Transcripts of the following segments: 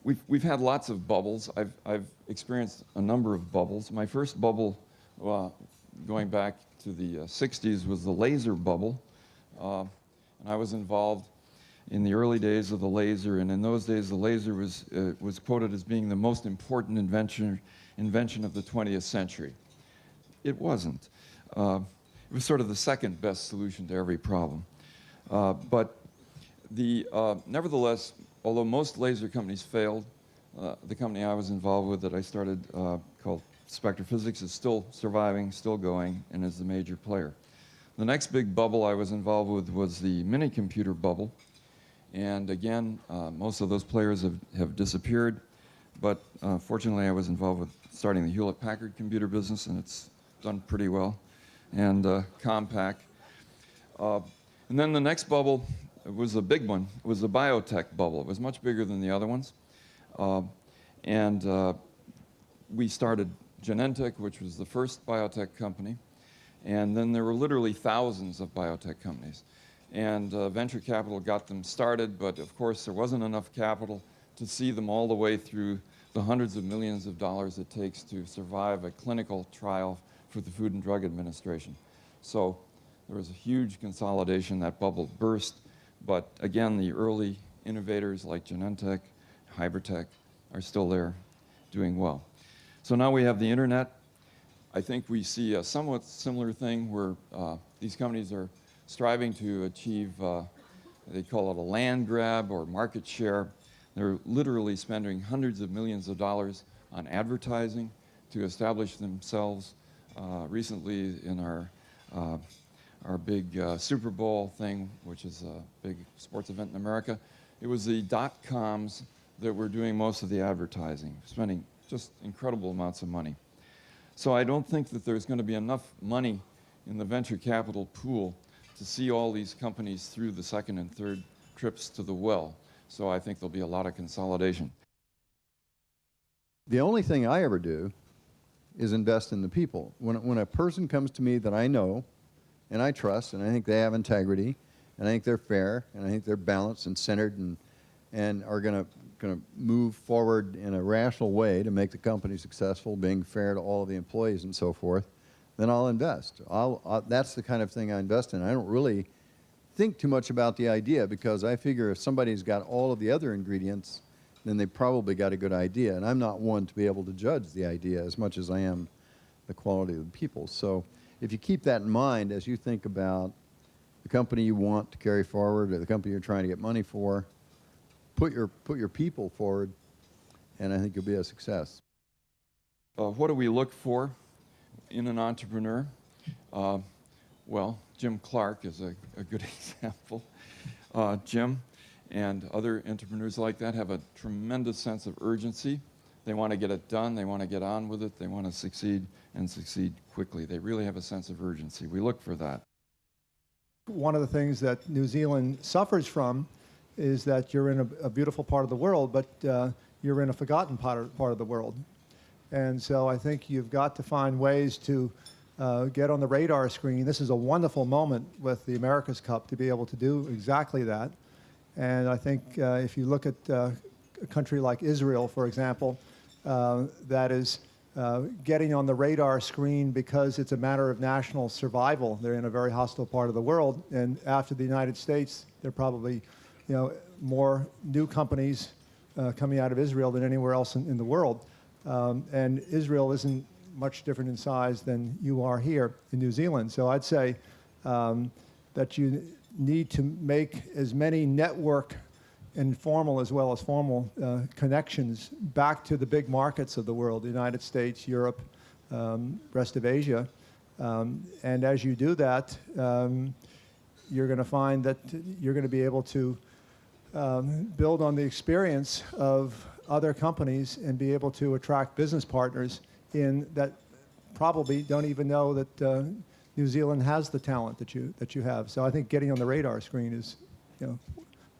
We've had lots of bubbles. I've experienced a number of bubbles. My first bubble, going back to the 60s, was the laser bubble. And I was involved in the early days of the laser, and in those days the laser was quoted as being the most important invention of the 20th century. It wasn't. It was sort of the second best solution to every problem. Nevertheless, although most laser companies failed, the company I was involved with that I started called Spectrophysics is still surviving, still going, and is the major player. The next big bubble I was involved with was the mini computer bubble. And again, most of those players have disappeared. But fortunately, I was involved with starting the Hewlett-Packard computer business, and it's done pretty well. And Compaq. And then the next bubble was a big one. It was the biotech bubble. It was much bigger than the other ones. We started Genentech, which was the first biotech company. And then there were literally thousands of biotech companies. And venture capital got them started, but of course there wasn't enough capital to see them all the way through the hundreds of millions of dollars it takes to survive a clinical trial for the Food and Drug Administration. So there was a huge consolidation. That bubble burst. But again, the early innovators like Genentech, Hybridtech are still there doing well. So now we have the internet. I think we see a somewhat similar thing where these companies are striving to achieve, they call it a land grab or market share. They're literally spending hundreds of millions of dollars on advertising to establish themselves. Recently in our big Super Bowl thing, which is a big sports event in America, it was the dot-coms that were doing most of the advertising, spending just incredible amounts of money. So I don't think that there's going to be enough money in the venture capital pool to see all these companies through the second and third trips to the well. So I think there'll be a lot of consolidation. The only thing I ever do is invest in the people. When a person comes to me that I know and I trust and I think they have integrity and I think they're fair and I think they're balanced and centered and are going to move forward in a rational way to make the company successful, being fair to all of the employees and so forth, then I'll invest. That's the kind of thing I invest in. I don't really think too much about the idea because I figure if somebody's got all of the other ingredients, then they probably got a good idea. And I'm not one to be able to judge the idea as much as I am the quality of the people. So if you keep that in mind as you think about the company you want to carry forward or the company you're trying to get money for, put your people forward, and I think you'll be a success. What do we look for in an entrepreneur? Well, Jim Clark is a good example. Jim and other entrepreneurs like that have a tremendous sense of urgency. They want to get it done. They want to get on with it. They want to succeed and succeed quickly. They really have a sense of urgency. We look for that. One of the things that New Zealand suffers from is that you're in a beautiful part of the world, but you're in a forgotten part of the world. And so I think you've got to find ways to get on the radar screen. This is a wonderful moment with the America's Cup to be able to do exactly that. And I think if you look at a country like Israel, for example, that is getting on the radar screen because it's a matter of national survival. They're in a very hostile part of the world. And after the United States, there are probably more new companies coming out of Israel than anywhere else in the world. And Israel isn't much different in size than you are here in New Zealand. So I'd say that you need to make as many network informal as well as formal connections back to the big markets of the world, the United States, Europe, rest of Asia. And as you do that, you're going to find that you're going to be able to build on the experience of other companies and be able to attract business partners in that probably don't even know that New Zealand has the talent that you have. So I think getting on the radar screen is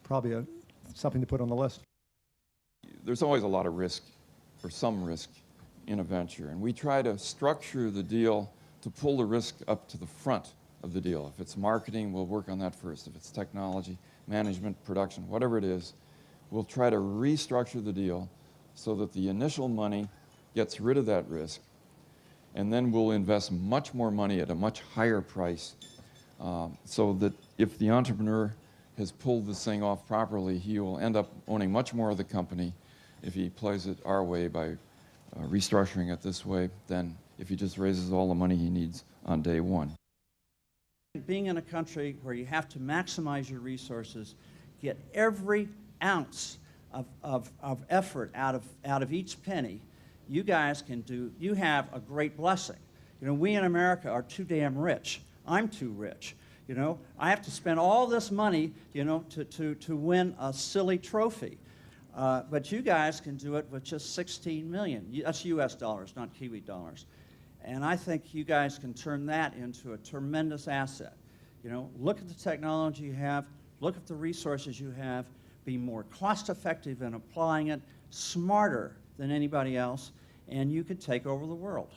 probably something to put on the list. There's always a lot of risk, or some risk, in a venture. And we try to structure the deal to pull the risk up to the front of the deal. If it's marketing, we'll work on that first. If it's technology, management, production, whatever it is, we'll try to restructure the deal so that the initial money gets rid of that risk, and then we'll invest much more money at a much higher price, so that if the entrepreneur has pulled this thing off properly, he will end up owning much more of the company if he plays it our way by restructuring it this way than if he just raises all the money he needs on day one. Being in a country where you have to maximize your resources, get every ounce of effort out of each penny, you guys can do, you have a great blessing. You know, we in America are too damn rich. I'm too rich. You know, I have to spend all this money, you know, to win a silly trophy. But you guys can do it with just 16 million. That's US dollars, not Kiwi dollars. And I think you guys can turn that into a tremendous asset. You know, look at the technology you have, look at the resources you have, be more cost-effective in applying it, smarter than anybody else, and you could take over the world.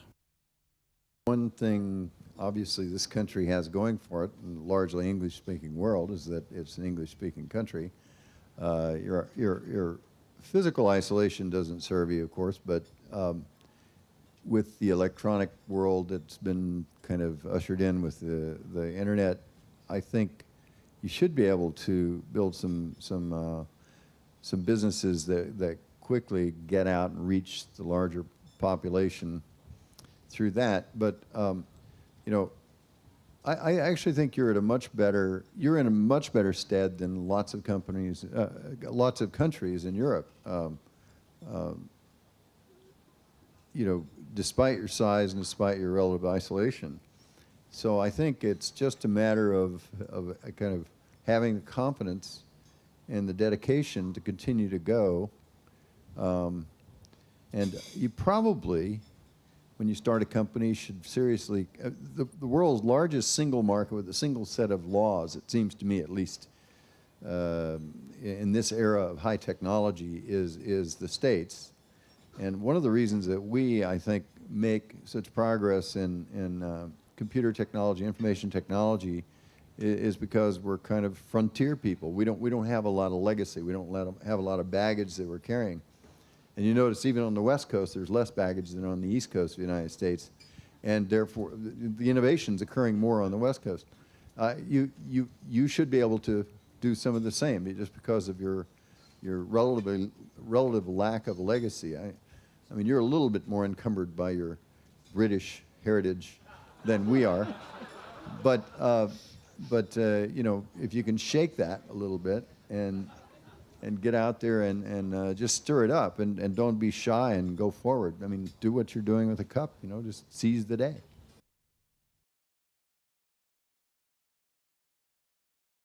One thing, obviously, this country has going for it, in the largely English-speaking world, is that it's an English-speaking country. Your physical isolation doesn't serve you, of course, but with the electronic world that's been kind of ushered in with the internet, I think you should be able to build some businesses that quickly get out and reach the larger population through that. But you know, I actually think you're in a much better stead than lots of companies, lots of countries in Europe. You know, despite your size and despite your relative isolation. So I think it's just a matter of kind of having the confidence and the dedication to continue to go. And you probably, when you start a company, should seriously, the world's largest single market with a single set of laws, it seems to me at least, in this era of high technology is the States. And one of the reasons that we, I think, make such progress in computer technology, information technology, is because we're kind of frontier people. We don't have a lot of legacy. We don't have a lot of baggage that we're carrying. And you notice even on the West Coast, there's less baggage than on the East Coast of the United States, and therefore the innovation's occurring more on the West Coast. You should be able to do some of the same, just because of your relative lack of legacy. I mean, you're a little bit more encumbered by your British heritage than we are, but you know, if you can shake that a little bit and get out there and just stir it up and don't be shy and go forward. I mean, do what you're doing with a cup. You know, just seize the day.